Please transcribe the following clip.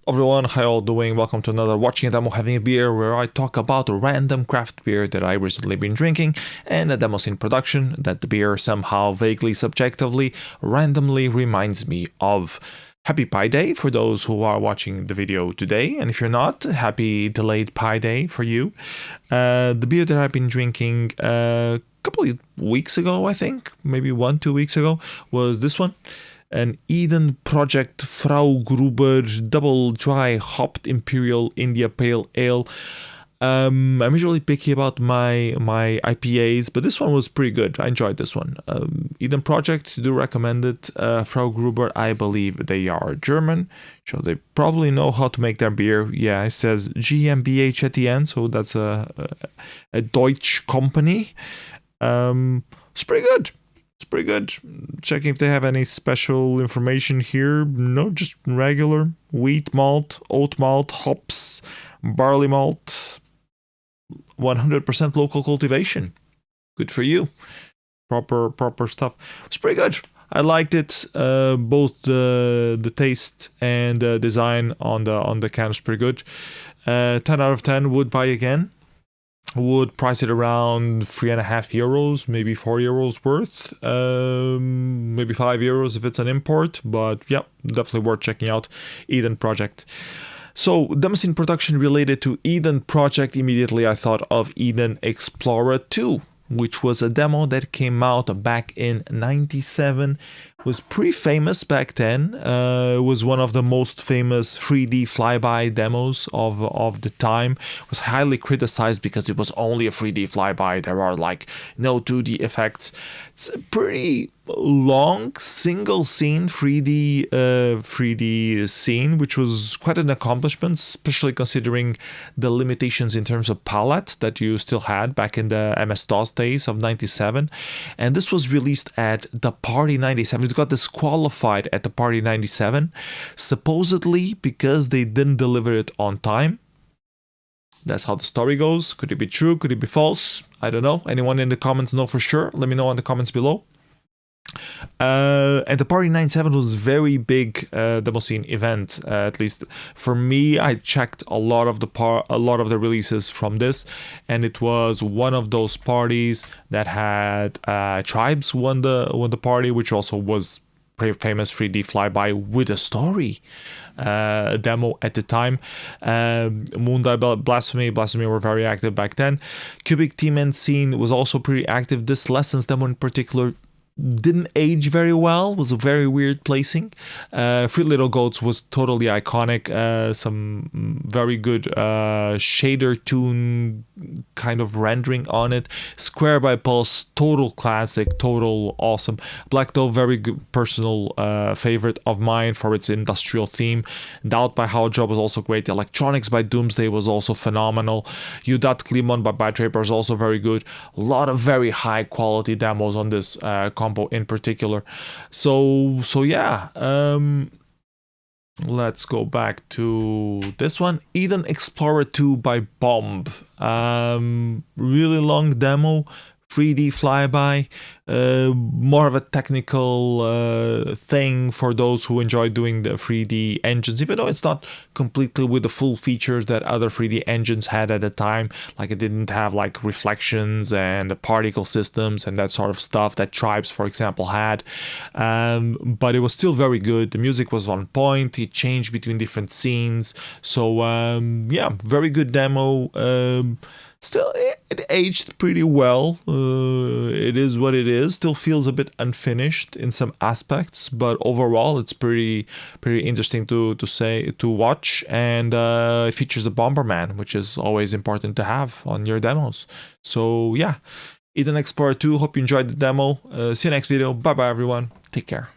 Everyone, how y'all doing? Welcome to another Watching a Demo Having a Beer, where I talk about a random craft beer that I recently been drinking and a demo scene production that the beer somehow vaguely subjectively randomly reminds me of. Happy Pi Day for those who are watching the video today, and if you're not, happy delayed Pi Day for you. The beer that I've been drinking a couple of weeks ago, I think, maybe 1-2 weeks ago, was this one. An Eden Project Frau Gruber double dry hopped Imperial India Pale Ale. I'm usually picky about my IPAs, but this one was pretty good. I enjoyed this one. Eden Project, do recommend it. Frau Gruber, I believe they are German, so they probably know how to make their beer. Yeah, it says GmbH at the end, so that's a Deutsch company. It's pretty good. It's pretty good. Checking if they have any special information here. No, just regular wheat malt, oat malt, hops, barley malt, 100% local cultivation. Good for you. Proper stuff. It's pretty good. I liked it. Both the taste and the design on the can is pretty good. 10 out of 10. Would buy again. Would price it around €3.50, maybe €4 worth, maybe €5 if it's an import, but yeah, definitely worth checking out. Eden Project. So, demoscene production related to Eden Project, immediately I thought of Eden Explora 2, which was a demo that came out back in '97. Was pretty famous back then. It was one of the most famous 3D flyby demos of the time. It was highly criticized because it was only a 3D flyby. There are like no 2D effects. It's a pretty long single scene 3D scene, which was quite an accomplishment, especially considering the limitations in terms of palette that you still had back in the MS-DOS days of '97. And this was released at the Party '97. It got disqualified at the Party '97, supposedly because they didn't deliver it on time. That's how the story goes. Could it be true? Could it be false? I don't know. Anyone in the comments know for sure? Let me know in the comments below. And the Party '97 was a very big demoscene event. At least for me, I checked a lot of the releases from this, and it was one of those parties that had Tribes won the party, which also was pretty famous 3D flyby with a story demo at the time. Moondie Blasphemy were very active back then. Cubic Team and Scene was also pretty active. This Lessons demo in particular didn't age very well, was a very weird placing. Free Little Goats was totally iconic. Some very good shader tune kind of rendering on it. Square by Pulse, total classic, total awesome. Black Dove, very good personal favorite of mine for its industrial theme. Doubt by Howjob was also great. The Electronics by Doomsday was also phenomenal. Udat Klimon by Bytraper is also very good. A lot of very high quality demos on this combo in particular. So yeah, let's go back to this one. Eden Explorer 2 by Bomb. Really long demo, 3D flyby, more of a technical thing for those who enjoy doing the 3D engines, even though it's not completely with the full features that other 3D engines had at the time. Like, it didn't have like reflections and particle systems and that sort of stuff that Tribes, for example, had, but it was still very good. The music was on point. It changed between different scenes, so yeah, very good demo. Still, it aged pretty well. It is what it is. Still feels a bit unfinished in some aspects, but overall, it's pretty interesting to watch. And it features a Bomberman, which is always important to have on your demos. So yeah, Eden Explorer 2. Hope you enjoyed the demo. See you next video. Bye bye, everyone. Take care.